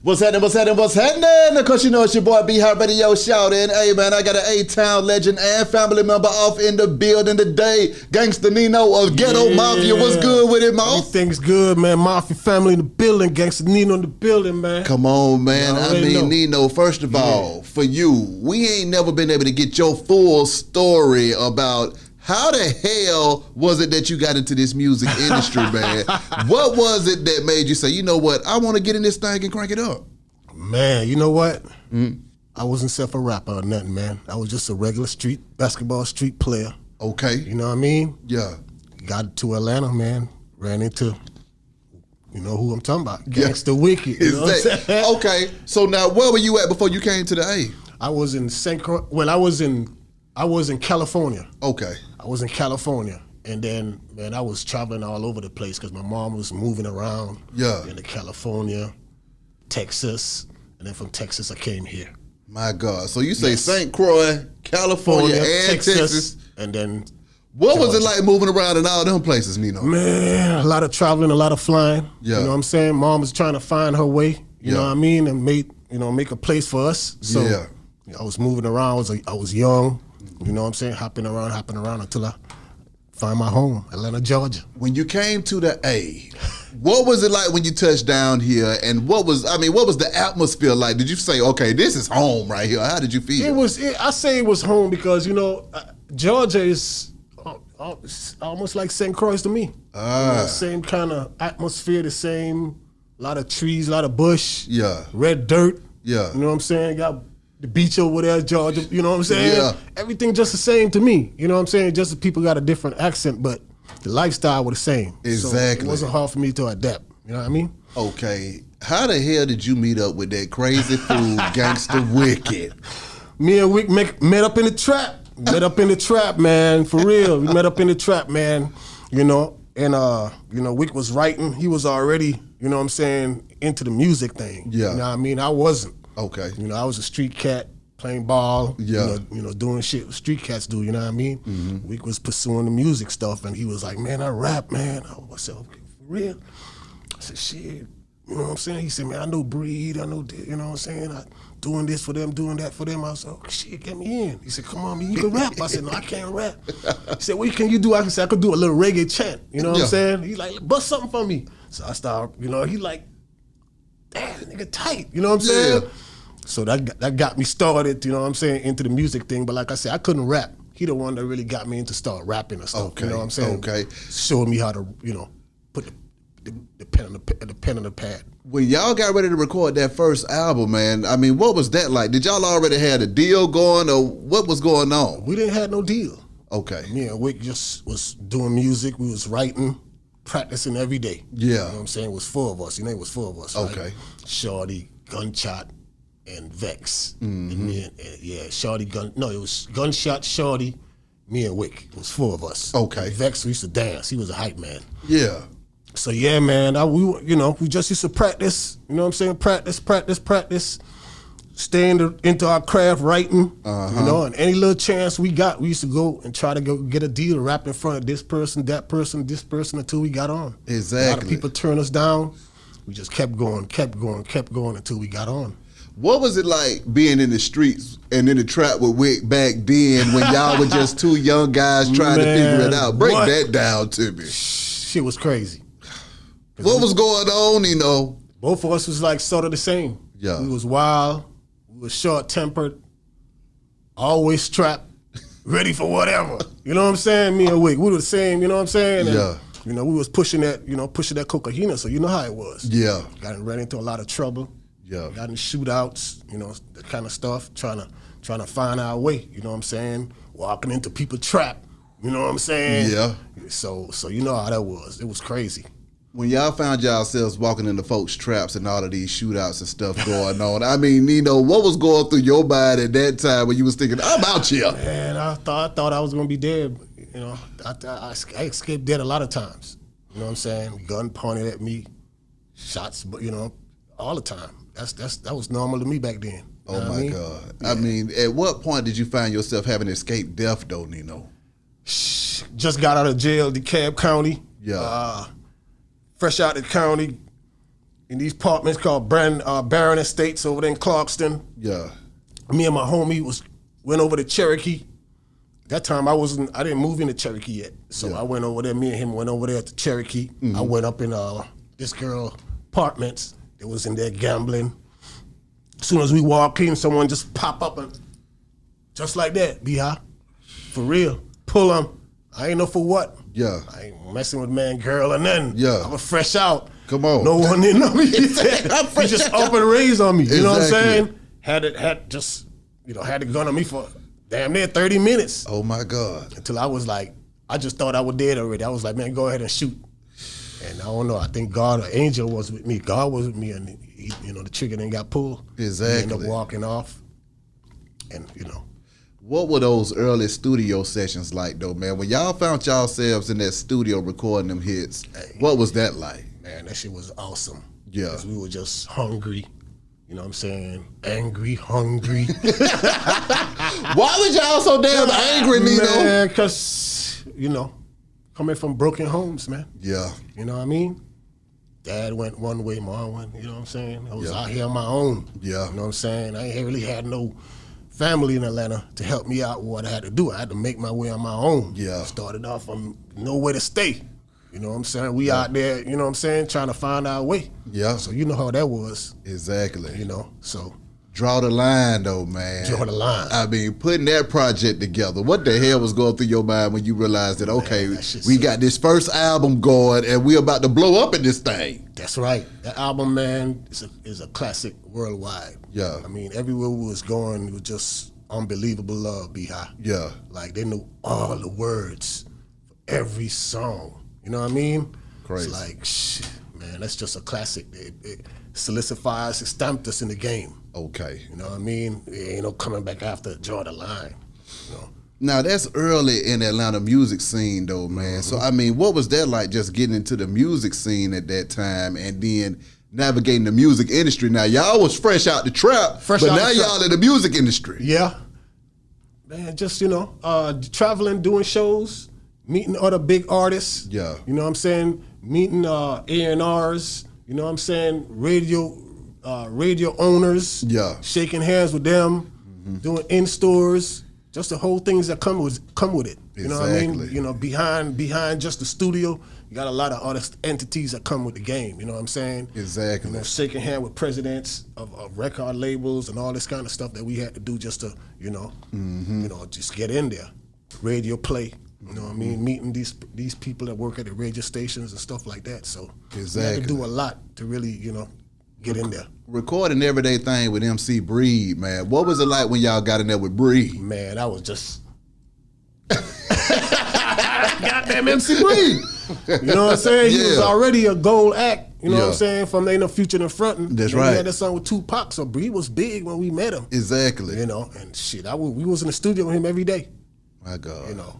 What's happening, what's happening, what's happening? Of course, you know it's your boy B-Hart Radio shouting. Hey, man, I got an A-Town legend and family member off in the building today. Gangsta Nino of Ghetto Mafia. What's good with it, Mo? Everything's good, man. Mafia family in the building. Gangsta Nino in the building, man. Come on, man. Nino, first of all, for you, we ain't never been able to get your full story about how the hell was it that you got into this music industry, man? What was it that made you say, you know what, I want to get in this thing and crank it up? Man, you know what? I wasn't self a rapper or nothing, man. I was just a regular basketball street player. Okay. You know what I mean? Yeah. Got to Atlanta, man. Ran into, you know who I'm talking about, Gangsta Wicked. You know what I'm saying? Okay. So now, where were you at before you came to the A? I was in I was in California. Okay. I was in California, and then, man, I was traveling all over the place because my mom was moving around. Yeah. Into California, Texas, and then from Texas I came here. My God. So you say St. Croix, California, and Texas. And then what was it like moving around in all them places, Nino? Man, a lot of traveling, a lot of flying. Yeah. You know what I'm saying? Mom was trying to find her way, you know what I mean, and make a place for us. So I was moving around, I was young. You know what I'm saying? Hopping around until I find my home, Atlanta, Georgia. When you came to the A, what was it like when you touched down here? And what was the atmosphere like? Did you say, okay, this is home right here? How did you feel? I say it was home because, Georgia is almost like St. Croix to me. Same kind of atmosphere, the same, a lot of trees, a lot of bush, red dirt. Yeah. You know what I'm saying? Got the beach over there, Georgia, you know what I'm saying? Yeah. Everything just the same to me, you know what I'm saying? Just the people got a different accent, but the lifestyle was the same. Exactly. So it wasn't hard for me to adapt, you know what I mean? Okay. How the hell did you meet up with that crazy fool, Gangsta Wicked? Me and Wick met up in the trap. Met up in the trap, man, for real. We met up in the trap, man, and Wick was writing. He was already, you know what I'm saying, into the music thing. Yeah. You know what I mean? I wasn't. Okay. I was a street cat, playing ball, doing shit street cats do, you know what I mean? Mm-hmm. We was pursuing the music stuff, and he was like, man, I rap, man. I said, okay, for real? I said, shit, you know what I'm saying? He said, man, I know Breed, I know, you know what I'm saying? I doing this for them, doing that for them. I said, oh, shit, get me in. He said, come on, man, you can rap. I said, no, I can't rap. He said, what can you do? I said, I could do a little reggae chant, you know what I'm saying? He's like, bust something for me. So I started, he like, damn, that nigga tight, you know what I'm saying? So that got me started, you know what I'm saying, into the music thing. But like I said, I couldn't rap. He the one that really got me into start rapping and stuff. Okay. You know what I'm saying? Okay. Showing me how to, put the pen on the pad. When y'all got ready to record that first album, man, what was that like? Did y'all already have a deal going, or what was going on? We didn't have no deal. Okay. Me and Wick just was doing music. We was writing, practicing every day. Yeah. You know what I'm saying? It was four of us. It was four of us. Right? Okay. Shorty, Gunshot, and Vex. Mm-hmm. And me it was Gunshot, Shorty, me and Wick. It was four of us. Okay. Vex, we used to dance. He was a hype man. Yeah. So yeah, man, we just used to practice, you know what I'm saying? Practice, stay into our craft, writing, and any little chance we got, we used to go and try to go get a deal, rap in front of this person, that person, this person until we got on. Exactly. A lot of people turned us down. We just kept going until we got on. What was it like being in the streets and in the trap with Wick back then when y'all were just two young guys trying to figure it out? Break that down to me. Shit was crazy. What was going on, Both of us was like sort of the same. Yeah. We was wild, we was short-tempered, always strapped, ready for whatever. You know what I'm saying? Me and Wick, we were the same, you know what I'm saying? And, we was pushing that cocaine, so you know how it was. Yeah. Ran into a lot of trouble. Yeah. Got in shootouts, that kind of stuff, trying to find our way, you know what I'm saying? Walking into people's trap, you know what I'm saying? Yeah. So you know how that was. It was crazy. When y'all found yourselves walking into folks' traps and all of these shootouts and stuff going on, Nino, what was going through your mind at that time when you was thinking, I'm out here? Man, I thought I was gonna be dead. I escaped dead a lot of times. You know what I'm saying? Gun pointed at me, shots, but all the time. That was normal to me back then. Oh my God. Yeah. At what point did you find yourself having escaped death though, Nino? Just got out of jail, DeKalb County. Yeah. Fresh out of the county, in these apartments called Barron Estates over there in Clarkston. Yeah. Me and my homie went over to Cherokee. That time I didn't move into Cherokee yet. So I went over there, me and him went over there to Cherokee. I went up in this girl apartments. They was in there gambling. As soon as we walk in, someone just pop up and just like that, B.I. For real. Pull them. I ain't know for what. Yeah. I ain't messing with man, girl, and then Yeah. I was fresh out. Come on. No one didn't know me. He just up and raised on me. You know what I'm saying? Had the gun on me for damn near 30 minutes. Oh my God. Until I was like, I just thought I was dead already. I was like, man, go ahead and shoot. And I don't know, I think God or angel was with me. God was with me, and he, the trigger then got pulled. Exactly. He ended up walking off. And What were those early studio sessions like though, man? When y'all found yourselves in that studio recording them hits, what was that like? Man, that shit was awesome. Yeah. Because we were just hungry. You know what I'm saying? Angry, hungry. Why was y'all so damn angry, Nino? Man, because, coming from broken homes, man. Yeah. You know what I mean? Dad went one way, mom went, you know what I'm saying? I was out here on my own. Yeah. You know what I'm saying? I ain't really had no family in Atlanta to help me out with what I had to do. I had to make my way on my own. Yeah. Started off from nowhere to stay. You know what I'm saying? We out there, you know what I'm saying, trying to find our way. Yeah. So you know how that was. Exactly. So. Draw the line though, man. Draw the line. I mean, putting that project together, what the hell was going through your mind when you realized that, okay, we got this first album going and we about to blow up in this thing? That's right. That album, man, is a classic worldwide. Yeah. I mean, everywhere we was going, it was just unbelievable love, B.I. Yeah. Like, they knew all the words for every song. You know what I mean? Crazy. It's like, shit, man, that's just a classic. It solidifies, it stamped us in the game. Okay. You know what I mean? It ain't no coming back after, draw the line. Now, that's early in the Atlanta music scene, though, man. So, I mean, what was that like just getting into the music scene at that time and then navigating the music industry? Now, y'all was fresh out the trap, but now y'all in the music industry. Yeah. Man, just, traveling, doing shows, meeting other big artists. Yeah. You know what I'm saying? Meeting A&Rs, you know what I'm saying? Radio owners. Yeah. Shaking hands with them, doing in-stores. Just the whole things that come with it. You know what I mean? Behind just the studio, you got a lot of other entities that come with the game. You know what I'm saying? Exactly. Shaking hands with presidents of record labels and all this kind of stuff that we had to do just to, just get in there. Radio play. You know what I mean? Meeting these people that work at the radio stations and stuff like that. So we had to do a lot to really, get in there. Recording Everyday Thing with MC Breed, man. What was it like when y'all got in there with Breed? Man, I was just goddamn MC Breed. You know what I'm saying? He was already a gold act. You know what I'm saying? From Ain't No Future in Frontin'. That's right. He had that song with Tupac, so Breed was big when we met him. Exactly. And shit, we was in the studio with him every day. My God.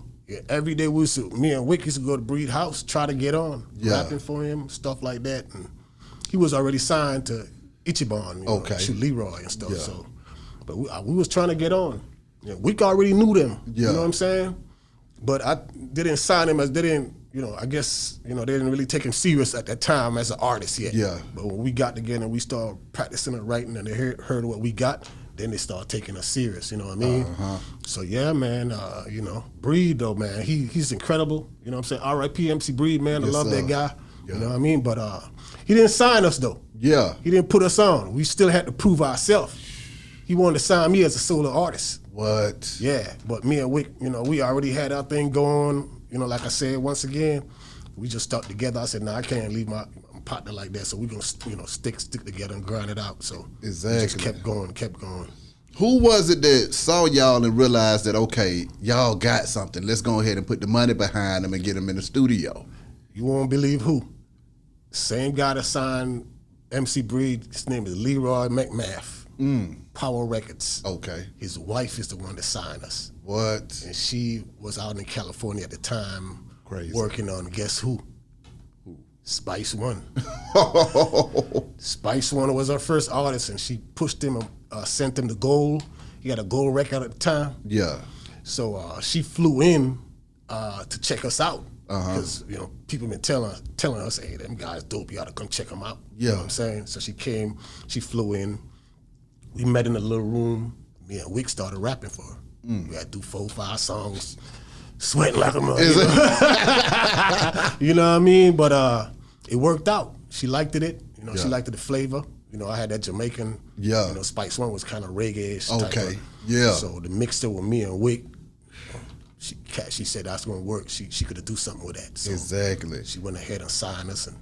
Every day me and Wick used to go to Breed house, try to get on, rapping for him, stuff like that. And he was already signed to Ichiban, Shoot Leroy and stuff. So, but we was trying to get on. Wick already knew them. You know what I'm saying? But they didn't sign him as they didn't. I guess they didn't really take him serious at that time as an artist yet. Yeah. But when we got together and we started practicing and writing, and they heard what we got, then they started taking us serious. You know what I mean? So yeah, man. Breed though, man. He's incredible. You know what I'm saying? R.I.P. MC Breed, man. I love that guy. You know what I mean? But he didn't sign us though. Yeah. He didn't put us on. We still had to prove ourselves. He wanted to sign me as a solo artist. What? Yeah. But me and Wick, we already had our thing going. Like I said, once again, we just stuck together. I said, I can't leave my partner like that. So we're gonna, stick together and grind it out. So exactly. We just kept going. Who was it that saw y'all and realized that, okay, y'all got something. Let's go ahead and put the money behind them and get them in the studio? You won't believe who. Same guy that signed MC Breed, his name is Leroy McMath. Power Records. Okay. His wife is the one that signed us. What? And she was out in California at the time. Crazy. Working on guess who? Spice One. Spice One was our first artist, and she pushed him, sent him the gold. He had a gold record at the time. Yeah. So she flew in to check us out. because you know people been telling us, hey, them guys dope, you gotta come check them out. Yeah. You know what I'm saying? So she came, she flew in, we met in a little room, me and Wick started rapping for her. We had to do 4 or 5 songs, sweating like a mother. You know what I mean? But it worked out. She liked it. You know, she liked the flavor. You know, I had that Jamaican. Yeah. You know, Spice One was kind of reggae-ish. Okay. Yeah. So the mixture with me and Wick, she said that's gonna work. She could have do something with that. So exactly. She went ahead and signed us and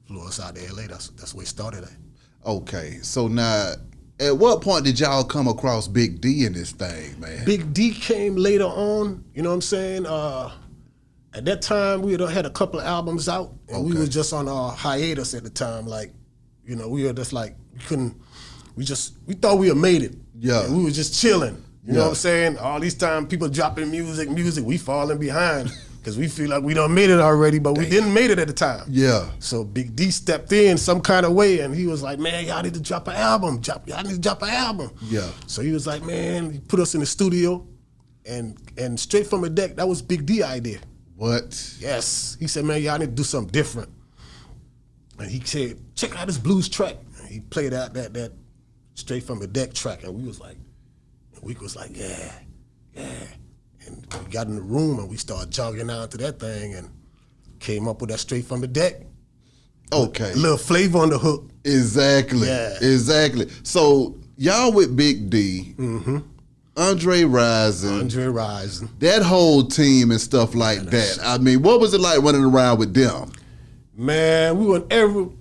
flew us out to LA. That's where it started at. Okay. So now, at what point did y'all come across Big D in this thing, man? Big D came later on. You know what I'm saying? At that time, we had a couple of albums out, and we was just on our hiatus at the time. Like, you know, we were just like, we thought we had made it. Yeah. And we were just chilling. You know what I'm saying? All these time, people dropping music, we falling behind because we feel like we done made it already, but we didn't made it at the time. Yeah. So Big D stepped in some kind of way, and he was like, man, y'all need to drop an album. Y'all need to drop an album. Yeah. So he was like, man, he put us in the studio, and straight from the deck, that was Big D idea. What? Yes. He said, man, y'all need to do something different. And he said, check out this blues track. And he played out that straight from the deck track, and we was like, yeah. And we got in the room and we started jogging out to that thing and came up with that straight from the deck. Okay. A little flavor on the hook. Exactly. Yeah. Exactly. So y'all with Big D, Andre Rising, that whole team and stuff like that. I mean, what was it like running around with them? Man, we went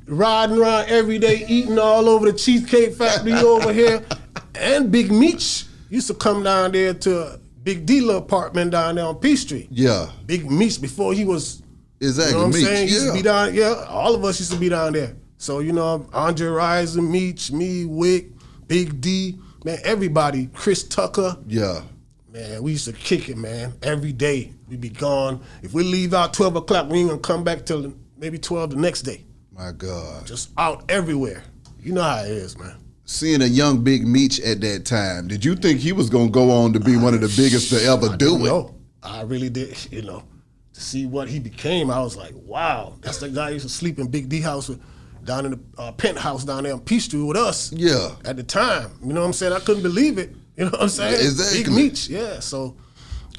riding around every day, eating all over the Cheesecake Factory over here. And Big Meech used to come down there to Big D little apartment down there on P Street. Yeah. Big Meech before he was, exactly, you know what I'm saying? He used to be down, all of us used to be down there. So, you know, Andre Rising, Meech, me, Wick, Big D, man, everybody, Chris Tucker. Yeah. Man, we used to kick it, man, every day. We'd be gone. If we leave out 12 o'clock, we ain't gonna come back till maybe 12 the next day. My God. Just out everywhere. You know how it is, man. Seeing a young Big Meech at that time, did you think he was gonna go on to be one of the biggest to ever do it? No, I really did. You know, to see what he became, I was like, wow, that's the guy who used to sleep in Big D house down in the penthouse down there on P Street with us. Yeah. At the time, you know what I'm saying? I couldn't believe it. You know what I'm saying? Exactly. Big Meech, yeah. So,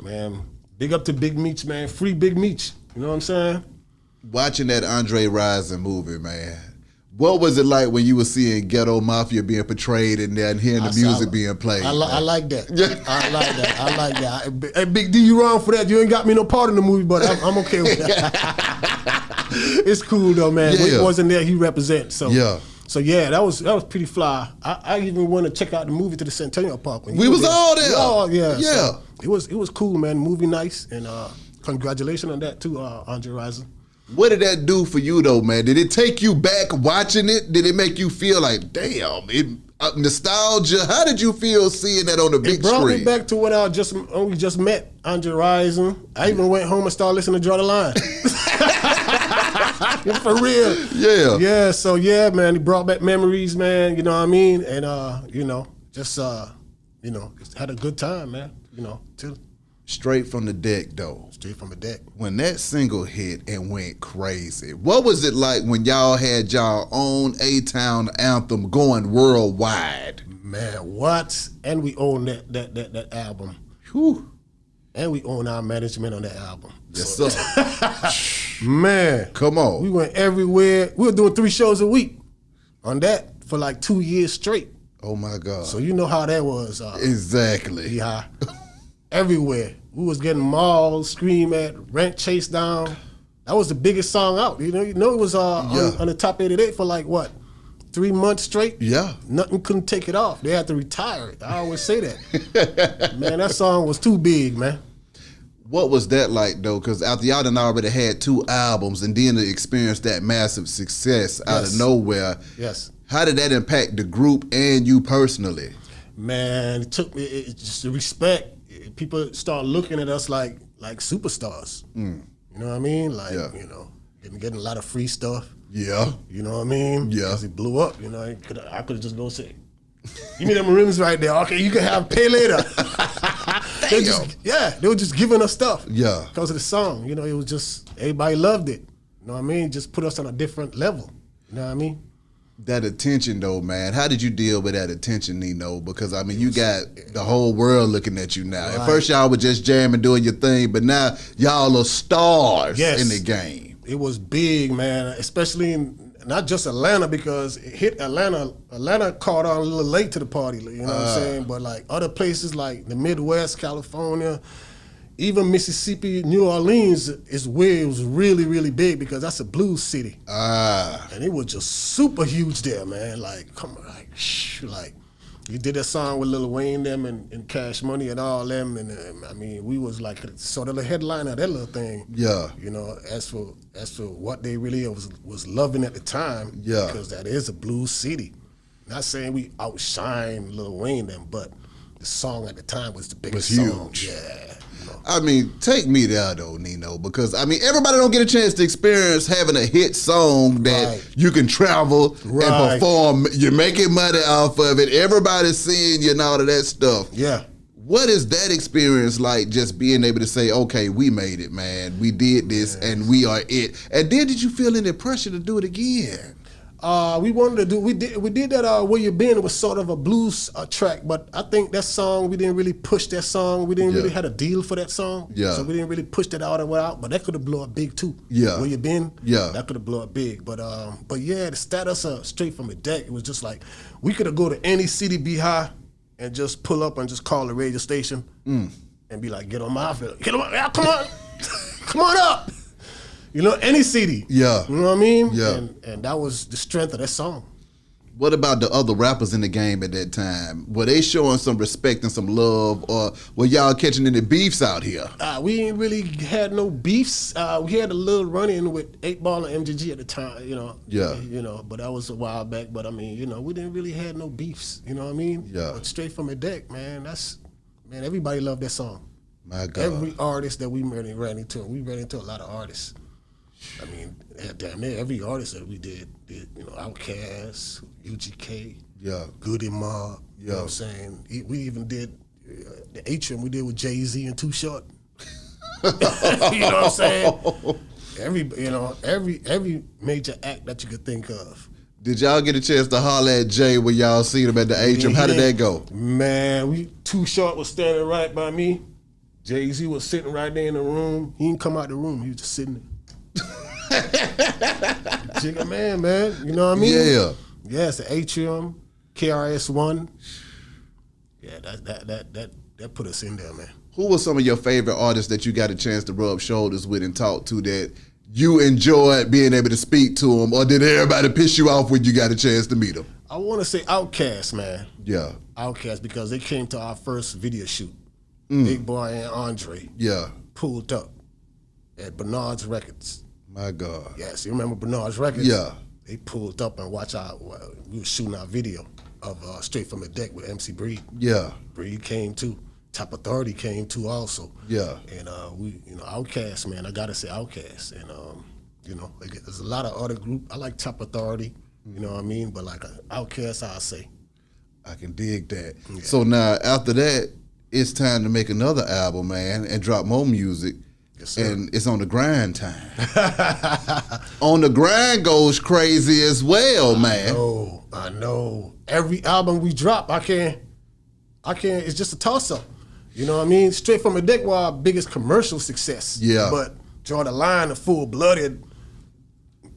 man, big up to Big Meech, man. Free Big Meech. You know what I'm saying? Watching that Andre Rising movie, man. What was it like when you were seeing Ghetto Mafia being portrayed in there and hearing the music being played? I like that. I like that. Hey, Big D, you wrong for that. You ain't got me no part in the movie, but I'm okay with that. It's cool though, man. When he wasn't there, he represents. So yeah, that was pretty fly. I even went to check out the movie to the Centennial Park. When we was all there. Oh yeah. So it was cool, man. Movie nice, and congratulations on that too, Andre Rising. What did that do for you though, man? Did it take you back watching it? Did it make you feel like, damn, nostalgia? How did you feel seeing that on the big screen? It brought me back to when we just met Andre Rising. I even went home and started listening to Draw the Line. For real. Yeah. Yeah, so yeah, man, it brought back memories, man, you know what I mean? And just had a good time, man, Straight from the deck, though. Straight from the deck. When that single hit and went crazy, what was it like when y'all had y'all own A-Town anthem going worldwide? Man, what? And we own that album. Whew. And we own our management on that album. Yes, sir. Man. Come on. We went everywhere. We were doing 3 shows a week on that for like 2 years straight. Oh, my God. So you know how that was. Exactly. Yeah. Everywhere. We was getting mauled, screamed at, rent chased down. That was the biggest song out. You know it was on the top 88 for like, what, 3 months straight? Yeah. Nothing couldn't take it off. They had to retire it. I always say that. Man, that song was too big, man. What was that like, though? Because after y'all done already had 2 albums and then to experience that massive success out of nowhere, how did that impact the group and you personally? Man, it took me, just the respect. People start looking at us like superstars. You know what I mean? Like, getting a lot of free stuff. Yeah. You know what I mean? Yeah. Because it blew up, I could have just go say, give me them rims right there. Okay, you can have pay later. They were just giving us stuff. Yeah. Because of the song. You know, it was just, everybody loved it. You know what I mean? Just put us on a different level. You know what I mean? That attention though, man. How did you deal with that attention, Nino? Because I mean, you got the whole world looking at you now. Right. At first, y'all were just jamming, doing your thing, but now y'all are stars in the game. It was big, man. Especially in not just Atlanta, because it hit Atlanta. Atlanta caught on a little late to the party. You know what I'm saying? But like other places, like the Midwest, California, even Mississippi, New Orleans is where it was really, really big because that's a blues city. And it was just super huge there, man. Like, come on, like you did that song with Lil Wayne them and Cash Money and all them, and I mean, we was like sort of the headliner of that little thing. Yeah. You know, as for what they really was loving at the time. Yeah. Because that is a blues city. Not saying we outshine Lil Wayne them, but the song at the time was the biggest song. Huge. Yeah. I mean, take me there though, Nino, because I mean, everybody don't get a chance to experience having a hit song that you can travel and perform. You're making money off of it. Everybody's seeing you and all of that stuff. Yeah. What is that experience like, just being able to say, okay, we made it, man. We did this and we are it. And then did you feel any pressure to do it again? We wanted to do, we did that Where You Been. It was sort of a blues track, but I think that song, we didn't really push that song. We didn't really have a deal for that song. Yeah. So we didn't really push that all the way out, but that could have blown up big too. Yeah. Where You Been? Yeah. That could have blown up big. But yeah, the status Straight From the Deck, it was just like, we could have go to any city, be high, and just pull up and just call the radio station and be like, Ghetto Mafia. Get on, yeah, come on. Come on up. You know, any city. Yeah. You know what I mean? Yeah. And that was the strength of that song. What about the other rappers in the game at that time? Were they showing some respect and some love, or were y'all catching any beefs out here? We ain't really had no beefs. We had a little run-in with 8 Ball and MGG at the time, you know. Yeah. You know, but that was a while back. But I mean, you know, we didn't really had no beefs. You know what I mean? Yeah. But Straight From the Deck, man, everybody loved that song. My God. Every artist that we ran into a lot of artists. I mean, damn near every artist that we did, you know, Outkast, UGK, Goody Mob, you know what I'm saying? We even did the Atrium we did with Jay-Z and Too Short. You know what I'm saying? Every major act that you could think of. Did y'all get a chance to holler at Jay when y'all seen him at the Atrium? How did that go? Man, Too Short was standing right by me. Jay-Z was sitting right there in the room. He didn't come out the room. He was just sitting there. Jigga man, you know what I mean? Yeah. Yeah, it's the Atrium, KRS-One. Yeah, that put us in there, man. Who were some of your favorite artists that you got a chance to rub shoulders with and talk to that you enjoyed being able to speak to them, or did everybody piss you off when you got a chance to meet them? I want to say Outkast, man. Yeah. Outkast, because they came to our first video shoot. Big Boy and Andre. Yeah. Pulled up at Bernard's Records. My God. Yes, you remember Bernard's Records? Yeah. They pulled up and we were shooting our video of Straight From the Deck with MC Breed. Yeah. Breed came too. Top Authority came too also. Yeah. And Outkast, man, I gotta say Outkast. And you know, there's a lot of other group. I like Top Authority, you know what I mean? But like Outkast, I'll say. I can dig that. Yeah. So now after that, it's time to make another album, man, and drop more music. Yes, sir. And it's On the Grind time. On the Grind goes crazy as well, man. I know. Every album we drop, I can't, it's just a toss-up. You know what I mean? Straight From the Deck was our biggest commercial success. Yeah. But Draw the Line of Full-Blooded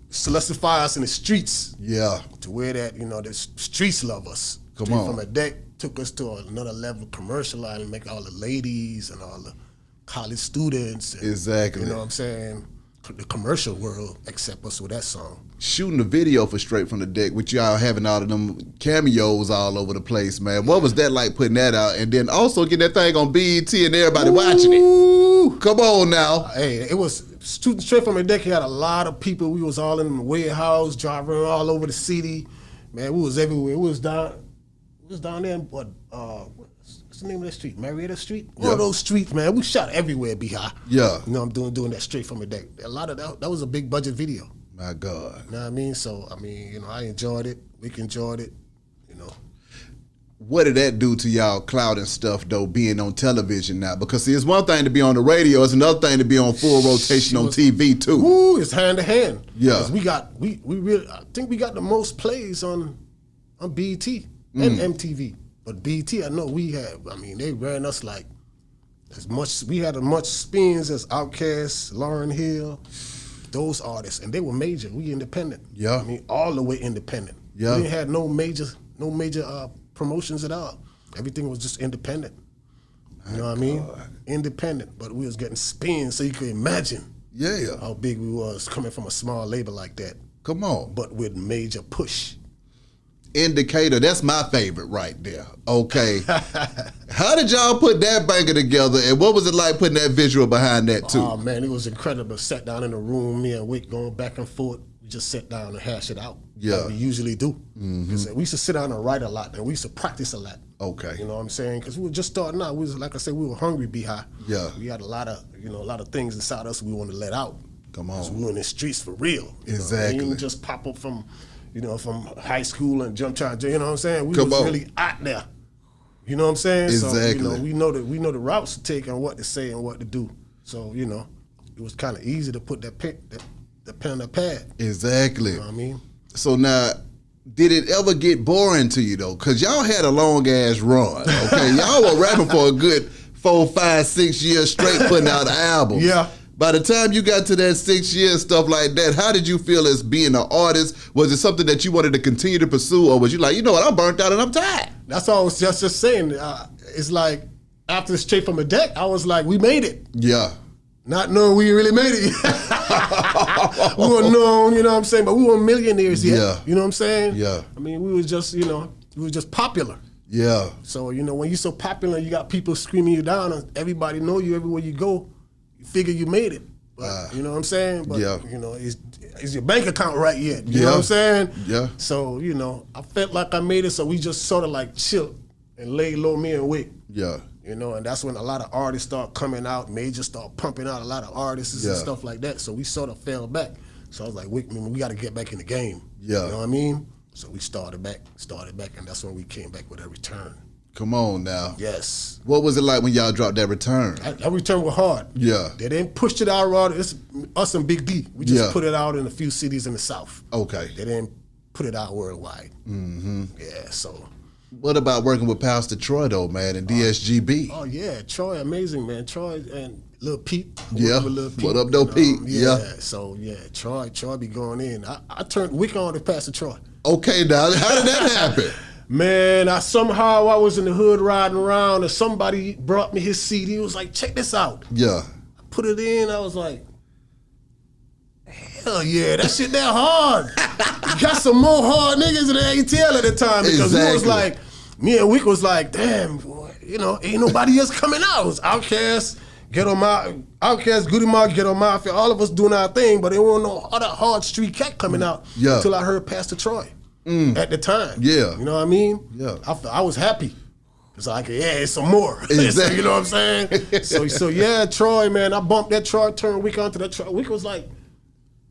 solidify us in the streets. Yeah. To where that, you know, the streets love us. Come Straight on. From the Deck took us to another level commercial and make all the ladies and all the college students. And, Exactly. You know what I'm saying? The commercial world accept us with that song. Shooting the video for Straight From the Deck, with y'all having all of them cameos all over the place, man. What was that like, putting that out? And then also getting that thing on BET and everybody watching it. Come on now. Hey, it was shooting Straight From the Deck. He had a lot of people. We was all in the warehouse, driving all over the city. Man, we was everywhere. We was down there in what's the name of that street? Marietta Street? One of those streets, man. We shot everywhere, B-High. Yeah. You know, I'm doing that Straight From the Deck. A lot of that was a big budget video. My God. You know what I mean? So, I mean, you know, I enjoyed it. Vic enjoyed it, you know. what did that do to y'all clout and stuff though, being on television now? Because see, it's one thing to be on the radio, it's another thing to be on full rotation on TV too. Ooh, it's hand to hand. Yeah. 'Cause we really, I think we got the most plays on BET and MTV. But BET, I know we have, I mean, they ran us like as much, we had as much spins as Outkast, Lauryn Hill, those artists, and they were major. We independent. Yeah. I mean, all the way independent. Yeah. We didn't have no major promotions at all. Everything was just independent. You know what I mean? Independent, but we was getting spins, so you could imagine how big we was coming from a small label like that. Come on. But with major push. Indicator, that's my favorite right there. Okay. How did y'all put that banger together, and what was it like putting that visual behind that too? Oh man, it was incredible. Sat down in the room, me and Wick going back and forth. We just sat down and hash it out. Yeah. Like we usually do. We used to sit down and write a lot, and we used to practice a lot. Okay. You know what I'm saying? Because we were just starting out. We was, like I said, we were hungry, Beehive. Yeah. We had a lot of things inside us we wanted to let out. Come on. 'Cause we were in the streets for real. Exactly. We didn't just pop up from high school and jump try. You know what I'm saying? We Come was on. really out there. You know what I'm saying? Exactly. So, we know the routes to take and what to say and what to do. So, it was kind of easy to put the pen on the pad. Exactly. You know what I mean? So now, did it ever get boring to you though? Because y'all had a long ass run. Okay, y'all were rapping for a good 4, 5, 6 years straight, putting out albums. Yeah. By the time you got to that 6 years stuff like that, how did you feel as being an artist? Was it something that you wanted to continue to pursue, or was you like, you know what, I'm burnt out and I'm tired? That's all I was just saying. It's like after Straight From the Deck, I was like, we made it. Yeah. Not knowing we really made it. We were known, you know what I'm saying, but we weren't millionaires yet. Yeah. You know what I'm saying? Yeah. I mean, we was just, we were just popular. Yeah. So, when you're so popular, you got people screaming you down, and everybody know you everywhere you go, you figure you made it. But, you know what I'm saying? But, Yeah. Is your bank account right yet? You know what I'm saying? Yeah. So, I felt like I made it, so we just sort of like chilled and laid low, me and Wick. Yeah. And that's when a lot of artists start coming out, majors start pumping out a lot of artists and stuff like that. So we sort of fell back. So I was like, Wick, man, we got to get back in the game. Yeah. You know what I mean? So we started back, and that's when we came back with a return. Come on now. Yes. What was it like when y'all dropped that return? That return was hard. Yeah. They didn't push it out raw. It's us and Big D. We just Yeah. put it out in a few cities in the South. Okay. They didn't put it out worldwide. Mm-hmm. Yeah, so. What about working with Pastor Troy though, man, and DSGB? Oh yeah, Troy, amazing man. Troy and Lil Pete. Yeah. Lil Pete. What up, though, Pete? Yeah. Yeah. So yeah, Troy be going in. I turned Wick on to Pastor Troy. Okay, now how did that happen? Man, I was in the hood riding around, and somebody brought me his CD. He was like, check this out. Yeah. I put it in. I was like, hell yeah, that shit that hard. Got some more hard niggas in the ATL at the time, because we was like, me and Wick was like, damn, boy, ain't nobody else coming out. It was Outkast, Ghetto Mafia, Ghetto Mafia, all of us doing our thing, but there wasn't no other hard street cat coming out until I heard Pastor Troy at the time. Yeah. You know what I mean? Yeah. I was happy. It's like, it's some more. Exactly. You know what I'm saying? so yeah, Troy, man, I bumped that Troy, turned Wick onto that Troy. Wick was like,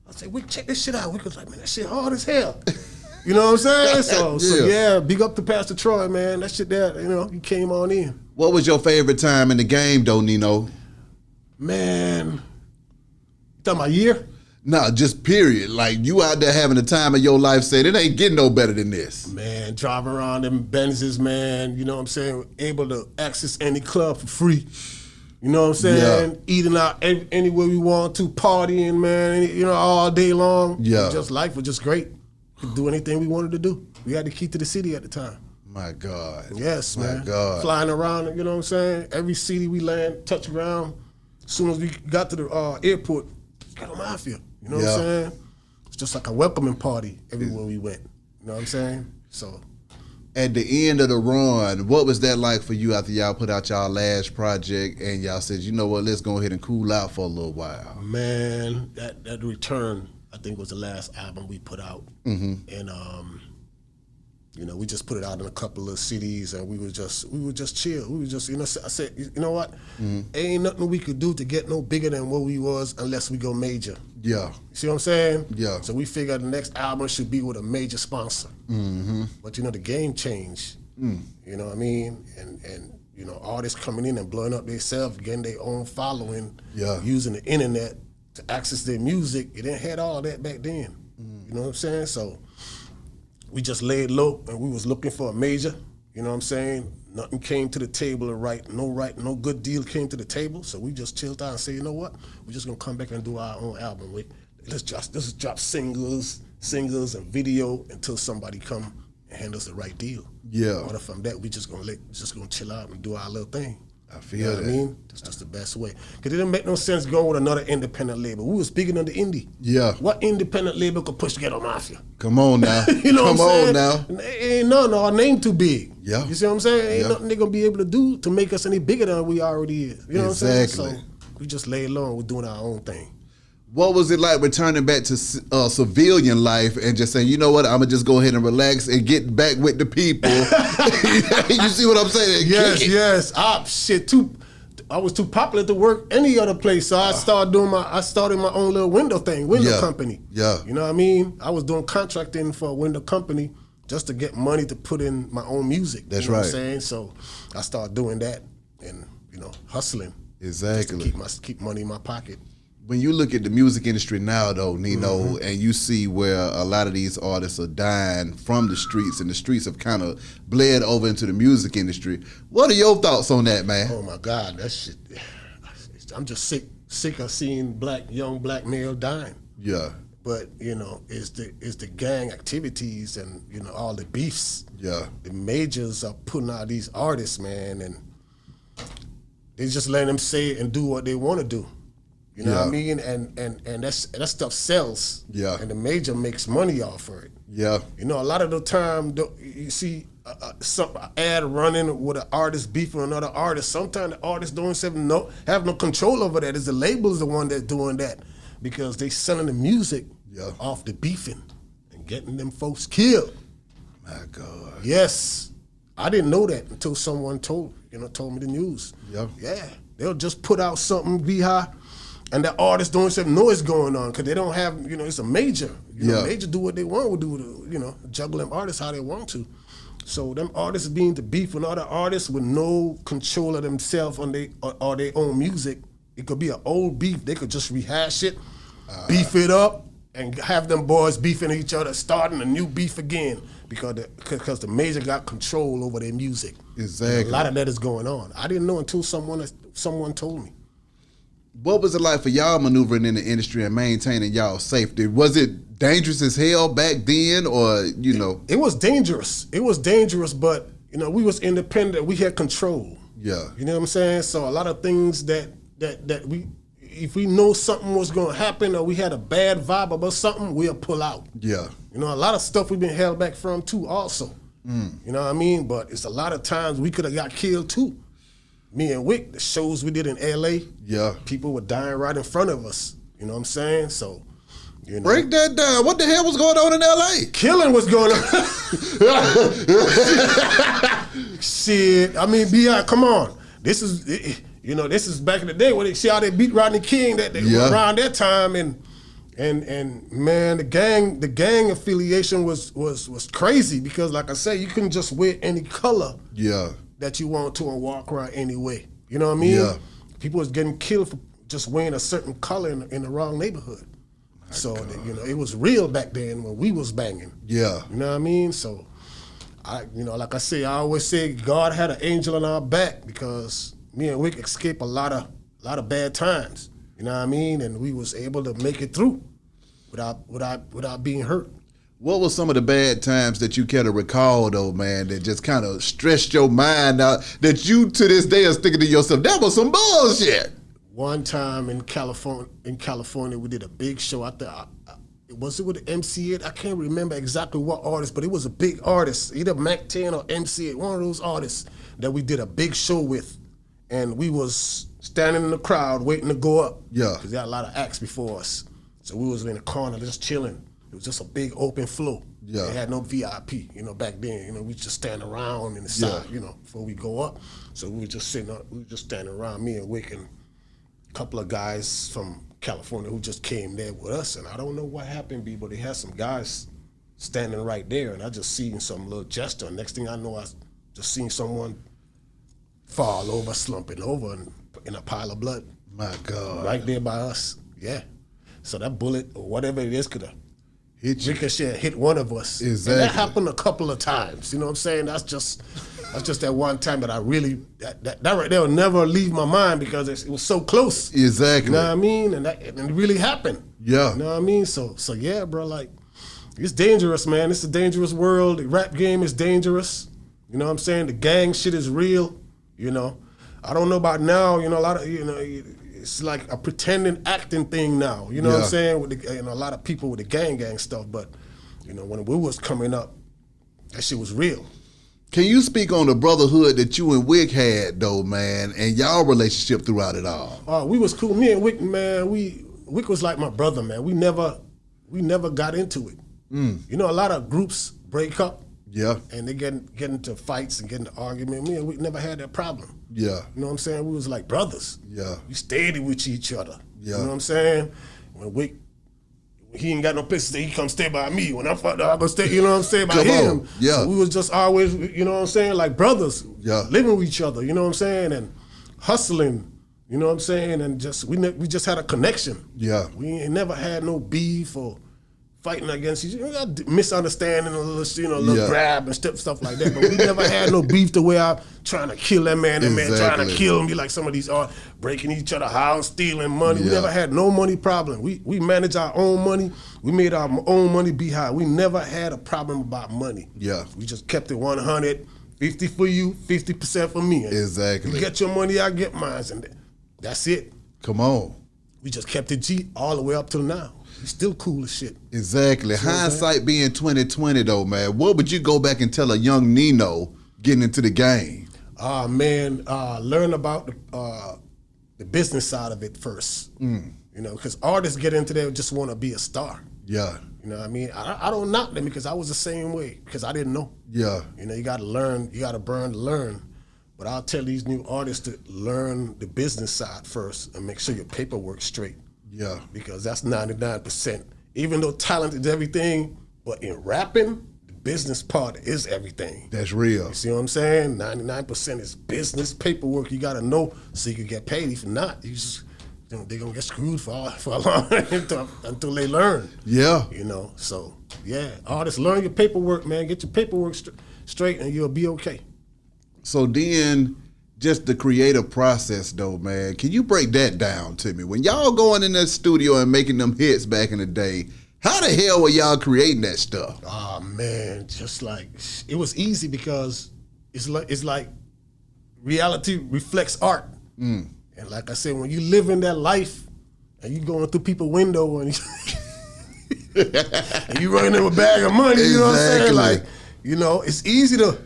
I said, Wick, check this shit out. Wick was like, man, that shit hard as hell. You know what I'm saying? So yeah, big up to Pastor Troy, man. That shit there, he came on in. What was your favorite time in the game though, Nino? Man, you talking about year? Nah, just period. Like you out there having the time of your life, saying it ain't getting no better than this. Man, driving around them Benzes, man. You know what I'm saying? Able to access any club for free. You know what I'm saying? Yeah. Eating out anywhere we want to, partying, man. All day long. Yeah. Life was just great. Could do anything we wanted to do. We had the key to the city at the time. My God. Yes, man. My God. Flying around, you know what I'm saying? Every city we land, touch ground. As soon as we got to the airport, Ghetto Mafia. You know what I'm saying? It's just like a welcoming party everywhere we went. You know what I'm saying? So. At the end of the run, what was that like for you after y'all put out y'all last project and y'all said, you know what, let's go ahead and cool out for a little while? Man, that return, I think, was the last album we put out. Mm-hmm. And we just put it out in a couple of cities, and we would just chill. We would just, I said, you know what? Mm-hmm. Ain't nothing we could do to get no bigger than what we was unless we go major. Yeah. You see what I'm saying? Yeah. So we figured the next album should be with a major sponsor. Mm-hmm. But the game changed. You know what I mean? And you know, artists coming in and blowing up themselves, getting their own following, using the internet to access their music. It didn't had all that back then. You know what I'm saying? So we just laid low and we was looking for a major. You know what I'm saying? Nothing came to the table no good deal came to the table. So we just chilled out and said, you know what? We're just gonna come back and do our own album. Let's just drop singles and video until somebody come and hand us the right deal. Yeah. But from that, we just gonna chill out and do our little thing. I feel you know that. What I mean? That's just the best way. Because it didn't make no sense going with another independent label. We were speaking of the indie. Yeah. What independent label could push Ghetto Mafia? Come on now. You know Come what I'm on now. Ain't nothing, our name too big. Yeah. You see what I'm saying? Ain't nothing they gonna be able to do to make us any bigger than we already is. You know what I'm saying? So we just lay low and we're doing our own thing. What was it like returning back to civilian life and just saying, you know what, I'm going to just go ahead and relax and get back with the people? You see what I'm saying? Yes. I was too popular to work any other place, so I started my own little window company. Yeah. You know what I mean? I was doing contracting for a window company just to get money to put in my own music. That's you know right. What I'm saying? So I started doing that and, hustling. Exactly. Just to keep money in my pocket. When you look at the music industry now, though, Nino, and you see where a lot of these artists are dying from the streets, and the streets have kind of bled over into the music industry, what are your thoughts on that, man? Oh my God, that shit! I'm just sick of seeing young black male dying. Yeah. But it's the gang activities and all the beefs. Yeah. The majors are putting out these artists, man, and they just letting them say and do what they want to do. You know what I mean? And that stuff sells. Yeah. And the major makes money off of it. Yeah. A lot of the time, you see some ad running with an artist beefing another artist. Sometimes the artist don't have no control over that. It's the label's the one that's doing that because they selling the music off the beefing and getting them folks killed. My God. Yes. I didn't know that until someone told me the news. Yeah. Yeah. They'll just put out something, be high. And the artists don't even know what's going on because they don't have, it's a major. Major do what they want to do, juggle them artists how they want to. So them artists being to beef with other artists with no control of themselves on or their own music. It could be an old beef. They could just rehash it, beef it up, and have them boys beefing each other, starting a new beef again because the major got control over their music. Exactly. And a lot of that is going on. I didn't know until someone told me. What was it like for y'all maneuvering in the industry and maintaining y'all safety? Was it dangerous as hell back then, or It was dangerous. It was dangerous, but we was independent. We had control. Yeah. You know what I'm saying? So a lot of things that we, if we know something was going to happen or we had a bad vibe about something, we'll pull out. Yeah. A lot of stuff we've been held back from too. Also, you know what I mean? But it's a lot of times we could have got killed too. Me and Wick, the shows we did in LA, people were dying right in front of us. You know what I'm saying? So, break that down. What the hell was going on in LA? Killing was going on. Shit, I mean, B.I., come on. This is back in the day when they see how they beat Rodney King around that time, and man, the gang affiliation was crazy because, like I said, you couldn't just wear any color. Yeah. That you want to and walk around anyway. You know what I mean? Yeah. People was getting killed for just wearing a certain color in the wrong neighborhood. It was real back then when we was banging. Yeah. You know what I mean? So, like I say, I always say God had an angel on our back because me and Wick escaped a lot of bad times. You know what I mean? And we was able to make it through without being hurt. What were some of the bad times that you kind of recall, though, man, that just kind of stressed your mind out, that you to this day are thinking to yourself, that was some bullshit? One time in California, we did a big show out there. Was it with MC8? I can't remember exactly what artist, but it was a big artist, either Mac 10 or MC8, one of those artists that we did a big show with. And we was standing in the crowd waiting to go up. Yeah. Because they had a lot of acts before us. So we was in the corner just chilling. It was just a big open floor. Yeah. They had no VIP, back then. We just stand around in the side, before we go up. So we were just sitting up, we were just standing around, me and Wick and a couple of guys from California who just came there with us. And I don't know what happened, but they had some guys standing right there, and I just seen some little gesture. Next thing I know, I just seeing someone fall over, slumping over in a pile of blood. My God. Right there by us. Yeah. So that bullet or whatever it is could have hit one of us. Exactly. And that happened a couple of times. You know what I'm saying? That's just that one time that I really that right there will never leave my mind because it was so close. Exactly. You know what I mean? And it really happened. Yeah. You know what I mean? So yeah, bro, like it's dangerous, man. It's a dangerous world. The rap game is dangerous. You know what I'm saying? The gang shit is real. You know, I don't know about now. You know, a lot of it's like a pretending acting thing now. You know what I'm saying? With a lot of people with the gang stuff. But you know, when we was coming up, that shit was real. Can you speak on the brotherhood that you and Wick had though, man, and y'all relationship throughout it all? We was cool. Me and Wick, man, Wick was like my brother, man. We never got into it. You know, a lot of groups break up. Yeah. And they get into fights and get into arguments. Me and Wick never had that problem. Yeah. You know what I'm saying? We was like brothers. Yeah. We stayed with each other. Yeah. You know what I'm saying? When Wick, he ain't got no place to stay, he come stay by me. When I'm fucked up, I go stay, you know what I'm saying, by him. Yeah. So we was just always, you know what I'm saying, like brothers. Yeah. Living with each other, you know what I'm saying? And hustling, you know what I'm saying? And just we just had a connection. Yeah. We ain't never had no beef or fighting against each other, misunderstanding, a little grab and stuff like that. But we never had no beef to where I'm trying to kill that man, trying to kill him. Be like some of these are breaking each other house, stealing money. We never had no money problem. We manage our own money. We made our own money be high. We never had a problem about money. Yeah. We just kept it 100, 50 for you, 50% for me. Exactly. You get your money, I get mine, and that's it. Come on. We just kept it G all the way up till now. We still cool as shit. Exactly. Hindsight being 2020 though, man. What would you go back and tell a young Nino getting into the game? Learn about the business side of it first. You know, because artists get into there just want to be a star. Yeah. You know what I mean? I don't knock them because I was the same way because I didn't know. Yeah. You know, you got to learn. You got to burn to learn. But I'll tell these new artists to learn the business side first and make sure your paperwork's straight. Yeah. Because that's 99%. Even though talent is everything, but in rapping, the business part is everything. That's real. You see what I'm saying? 99% is business paperwork. You got to know so you can get paid. If not, you just, they're going to get screwed for a long until they learn. Yeah. You know, so yeah, artists, learn your paperwork, man. Get your paperwork straight and you'll be okay. So then, just the creative process though, man, can you break that down to me? When y'all going in that studio and making them hits back in the day, how the hell were y'all creating that stuff? Oh man, just like, it was easy because it's like reality reflects art. And like I said, when you live in that life and you going through people's window and you running in with a bag of money, you know what I'm saying? Like, you know, it's easy to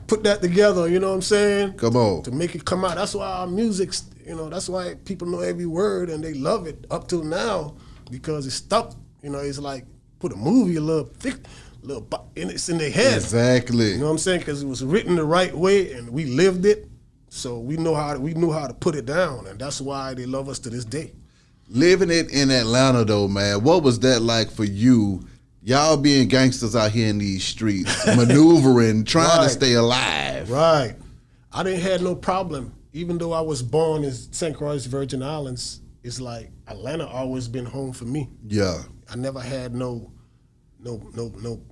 put that together, you know what I'm saying? Come on. To make it come out. That's why our music, you know, that's why people know every word and they love it up till now because it's stuck. You know, it's like put a movie a little thick, and it's in their head. Exactly. You know what I'm saying? Because it was written the right way and we lived it, so we knew how to put it down, and that's why they love us to this day. Living it in Atlanta though, man, what was that like for you? Y'all being gangsters out here in these streets, maneuvering, trying to stay alive. Right. I didn't have no problem. Even though I was born in St. Croix, Virgin Islands, it's like Atlanta always been home for me. Yeah. I never had no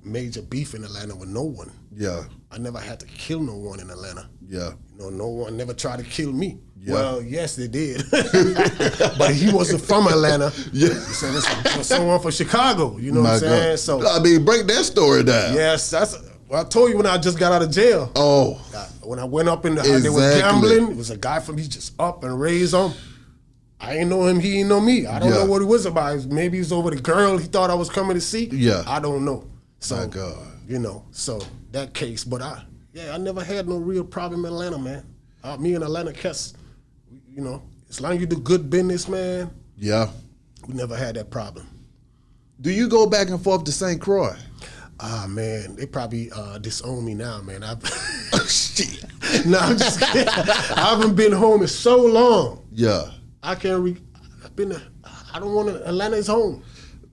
major beef in Atlanta with no one. Yeah. I never had to kill no one in Atlanta. Yeah. You know, no one never tried to kill me. Yeah. Well, yes, they did. But he wasn't from Atlanta. Yeah. So this was someone from Chicago. You know what I'm saying? God. So I mean, break that story down. yes, I told you when I just got out of jail. Oh. When I went up in the house, they was gambling. It was a guy from, he just up and raised on. I ain't know him, he ain't know me. I don't know what it was about. Maybe he's over the girl he thought I was coming to see. Yeah. I don't know. So, my God. You know, so that case. But I never had no real problem in Atlanta, man. Me and Atlanta cats, you know, as long as you do good business, man. Yeah. We never had that problem. Do you go back and forth to St. Croix? Man, they probably disown me now, man. Shit. No, I'm just kidding. I haven't been home in so long. Yeah. I can't. I don't want to. Atlanta is home.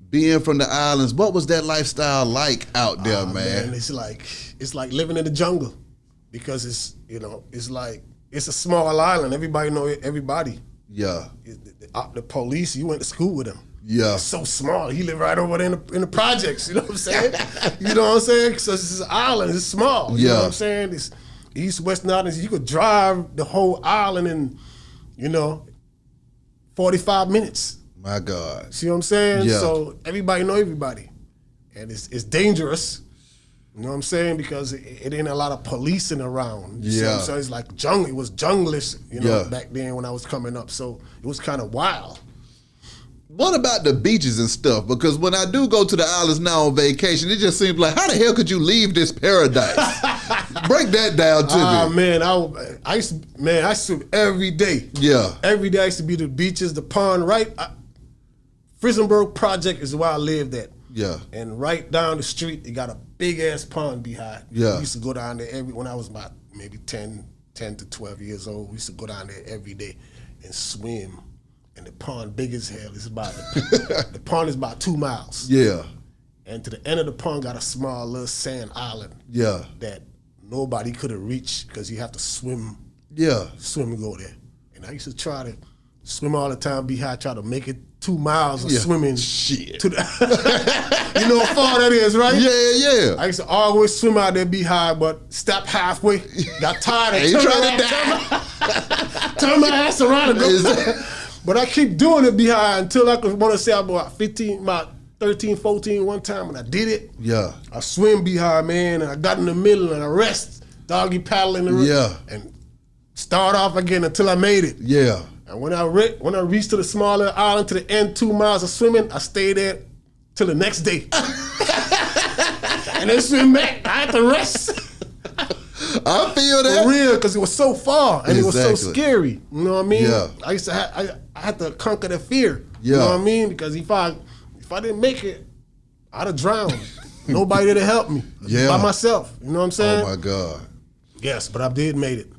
Being from the islands, what was that lifestyle like out there, man? It's like living in the jungle, because it's it's like it's a small island. Everybody know everybody. Yeah. The police, you went to school with him. Yeah. It's so small. He lived right over there in the projects. You know what I'm saying? You know what I'm saying? So it's an island. It's small. You know what I'm saying? It's east, west, north. You could drive the whole island in, 45 minutes. My God. See what I'm saying? Yeah. So everybody know everybody. And it's dangerous. You know what I'm saying? Because it ain't a lot of policing around. You see what I'm saying? It's like jungle. It was junglish, back then when I was coming up. So it was kind of wild. What about the beaches and stuff? Because when I do go to the islands now on vacation, it just seems like, how the hell could you leave this paradise? Break that down to me. Man, I used to swim every day. Yeah. Every day I used to be to the beaches, the pond, right? Frisenberg Project is where I lived at. Yeah. And right down the street, it got a big ass pond behind. Yeah. We used to go down there when I was about maybe 10 to 12 years old. We used to go down there every day and swim. And the pond big as hell. It's about the pond is about 2 miles. Yeah. And to the end of the pond got a small little sand island. Yeah. That nobody could have reached because you have to swim. Yeah. Swim and go there. And I used to try to swim all the time, be high, try to make it 2 miles of swimming. Shit. To the you know how far that is, right? Yeah. I used to always swim out there, be high, but stop halfway. Got tired. Ain't trying to die. Turn my ass around and go. But I keep doing it, be high, until I could want to say I'm about 13, 14 one time, and I did it. Yeah. I swim be high, man, and I got in the middle and I rest, doggy paddling and start off again until I made it. Yeah. And when I reached to the smaller island, to the end 2 miles of swimming, I stayed there till the next day. And then swim back. I had to rest. I feel that. For real, because it was so far and it was so Exactly. scary. You know what I mean? Yeah. I used to I had to conquer the fear. Yeah. You know what I mean? Because if I didn't make it, I'd have drowned. Nobody to help me. Yeah. By myself. You know what I'm saying? Oh my God. Yes, but I did made it.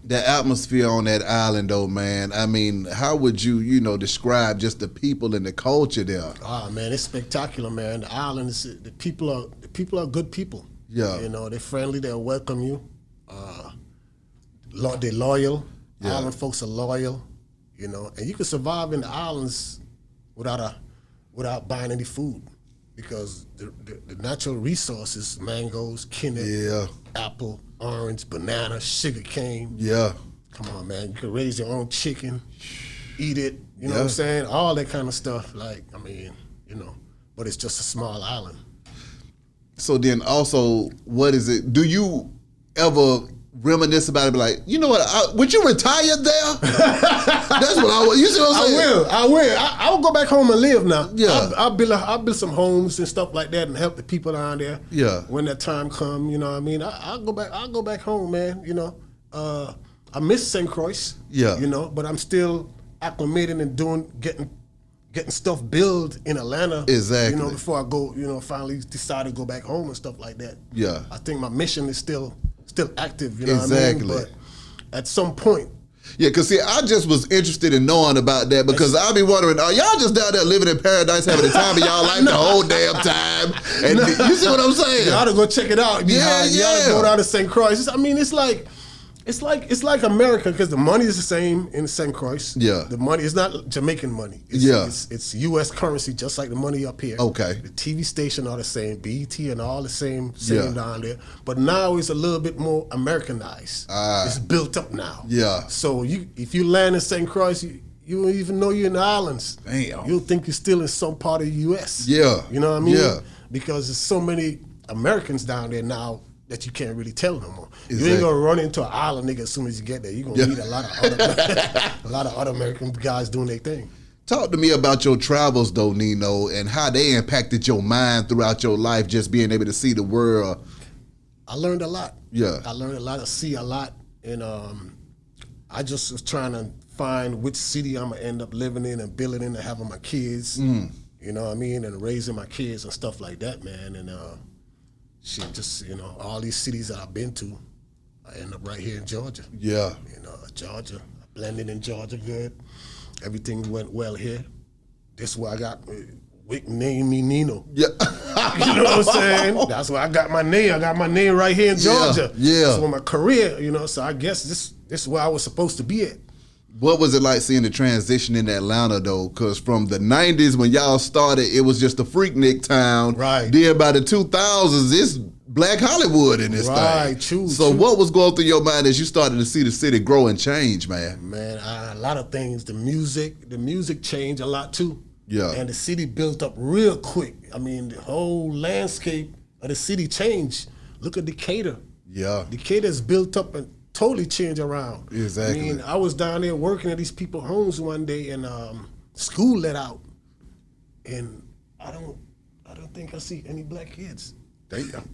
The atmosphere on that island, though, man. I mean, how would you describe just the people and the culture there? Ah, man, it's spectacular, man. The island is the people are good people. Yeah. They're friendly. They'll welcome you. They're loyal. Yeah. Island folks are loyal. And you can survive in the islands without buying any food, because the natural resources, mangoes, quinoa, apple, orange, banana, sugar cane. Yeah. Come on, man. You can raise your own chicken, eat it. You know what I'm saying? All that kind of stuff. But it's just a small island. So then also, what is it? Do you ever reminisce about it? Be like, you know what? Would you retire there? That's what I want. You see what I'm saying? I will. I will go back home and live now. Yeah. I'll build some homes and stuff like that and help the people down there. Yeah. When that time come, you know what I mean? I'll go back home, man. I miss St. Croix. Yeah. But I'm still acclimating and getting stuff built in Atlanta. Exactly. Before I go, finally decide to go back home and stuff like that. Yeah. I think my mission is still active, you know Exactly. what I mean? But at some point. Yeah, because see, I just was interested in knowing about that, because I be wondering, are y'all just down there living in paradise, having the time of y'all life the whole damn time? And you see what I'm saying? You ought to go check it out. You ought to go down to St. Croix. It's like America, because the money is the same in St. Croix. Yeah. The money is not Jamaican money. It's U.S. currency, just like the money up here. Okay. The TV station are the same, BET and all the same Yeah. down there. But now it's a little bit more Americanized. It's built up now. Yeah. So if you land in St. Croix, you don't even know you're in the islands. Damn. You'll think you're still in some part of the U.S. Yeah. You know what I mean? Yeah. Because there's so many Americans down there now that you can't really tell no more. Exactly. You ain't gonna run into an island nigga as soon as you get there. You're gonna meet a lot of other American guys doing their thing. Talk to me about your travels, though, Nino, and how they impacted your mind throughout your life, just being able to see the world. I learned a lot. Yeah. I learned a lot, I see a lot, and I just was trying to find which city I'm gonna end up living in and building in and having my kids. You know what I mean? And raising my kids and stuff like that, man. And all these cities that I've been to, I end up right here in Georgia. Yeah. Georgia, I blended in Georgia good. Everything went well here. This is where I got, name me Nino. Yeah. You know what I'm saying? That's where I got my name. I got my name right here in Georgia. Yeah. So my career, you know, so I guess this is where I was supposed to be at. What was it like seeing the transition in Atlanta though? Because from the 90s when y'all started, it was just a Freaknik town. Right. Then by the 2000s, it's Black Hollywood in this thing. Right, true. So what was going through your mind as you started to see the city grow and change, man? Man, a lot of things. The music changed a lot too. Yeah. And the city built up real quick. I mean, the whole landscape of the city changed. Look at Decatur. Yeah. Decatur's built up and totally changed around. Exactly. I mean, I was down there working at these people's homes one day, and school let out, and I don't think I see any black kids. Damn.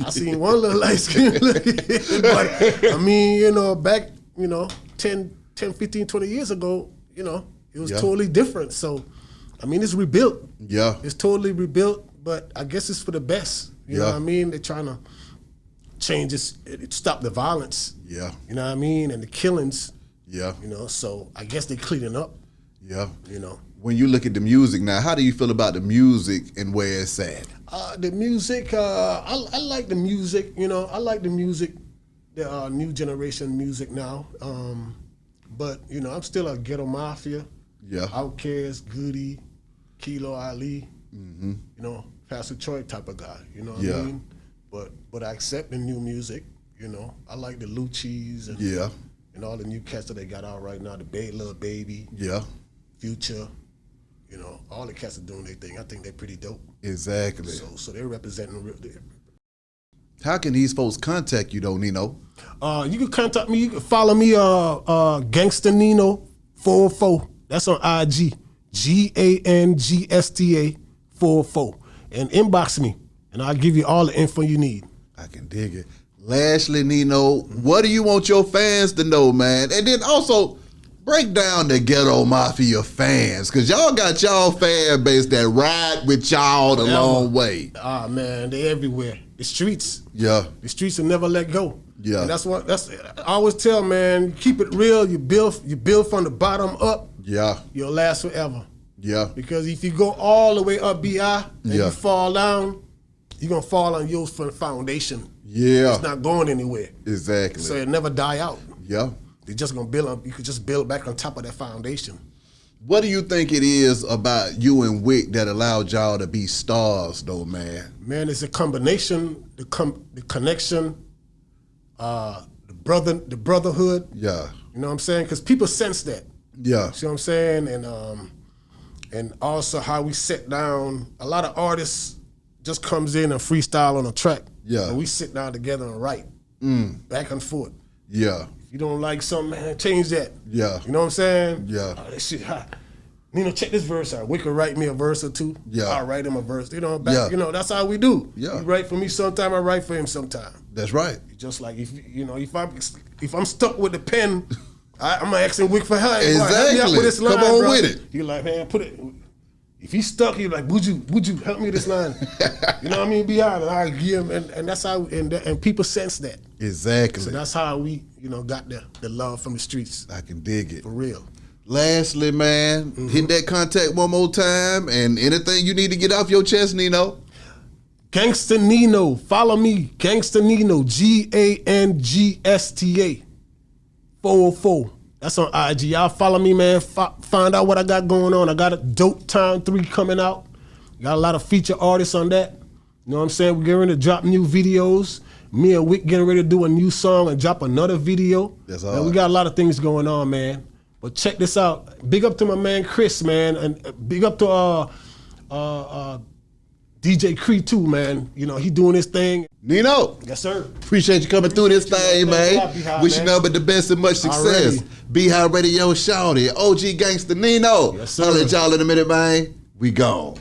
I seen one little light skin, but I mean, you know, back, you know, 10, 15, 20 years ago, you know, it was totally different. So, I mean, it's rebuilt. Yeah. It's totally rebuilt, but I guess it's for the best. You know what I mean? They're trying to change it, stop the violence. Yeah. You know what I mean? And the killings. Yeah. You know, so I guess they're cleaning up. Yeah. You know. When you look at the music now, how do you feel about the music and where it's at? The music, I like the music, you know. I like the music, the new generation music now. But, you know, I'm still a Ghetto Mafia. Yeah. Outkast, Goody, Kilo Ali, you know, Pastor Troy type of guy, you know what I mean? But I accept the new music, you know. I like the Lucci's and all the new cats that they got out right now, the Little Baby, Future, you know, all the cats are doing their thing. I think they're pretty dope. Exactly. So they're representing real. How can these folks contact you though, Nino? You can contact me. You can follow me, Gangsta Nino 404. That's on IG. GANGSTA 404. And inbox me, and I'll give you all the info you need. I can dig it. Lastly, Nino, what do you want your fans to know, man? And then also, break down the Ghetto Mafia fans, because y'all got y'all fan base that ride with y'all the long way. Ah, man, they everywhere. The streets. Yeah. The streets will never let go. Yeah. And I always tell, man, keep it real. You build from the bottom up. Yeah. You'll last forever. Yeah. Because if you go all the way up BI and you fall down, you're gonna fall on your foundation. Yeah. It's not going anywhere. Exactly. So it'll never die out. Yeah. They're just gonna build up. You could just build back on top of that foundation. What do you think it is about you and Wick that allowed y'all to be stars, though, man? Man, it's a combination, the connection, the brotherhood. Yeah. You know what I'm saying? Because people sense that. Yeah. See what I'm saying? And also how we sit down. A lot of artists just comes in and freestyle on a track. Yeah. And we sit down together and write. Back and forth. Yeah. You don't like something, man, change that. Yeah. You know what I'm saying? Yeah. Oh, that shit hot. Nino, check this verse out. Wick could write me a verse or two. Yeah. I'll write him a verse. You know, you know, that's how we do. Yeah. He write for me sometime, I write for him sometime. That's right. Just like if I'm stuck with the pen, I'm asking Wick for help. Exactly. Help me with this line, come on bro. with it. You're like, man, put it. If he's stuck, he's like, would you help me with this line? You know what I mean? Behind it, I give him, and that's how, and people sense that. Exactly. So that's how we, you know, got the love from the streets. I can dig it. For real. Lastly, man, hit that contact one more time, and anything you need to get off your chest, Nino. Gangsta Nino, follow me, Gangsta Nino, GANGSTA 404. That's on IG. Y'all follow me, man. Find out what I got going on. I got a Dope Time 3 coming out. Got a lot of feature artists on that. You know what I'm saying? We're getting ready to drop new videos. Me and Wick getting ready to do a new song and drop another video. That's all. We got a lot of things going on, man. But check this out. Big up to my man Chris, man. And big up to DJ Cree too, man. You know, he doing his thing. Nino. Yes, sir. Appreciate you coming through this thing, man. Wish you nothing but the best and much success. Beehive Radio Shawty, OG Gangsta Nino. Yes, sir. I'll let y'all in a minute, man. We gone.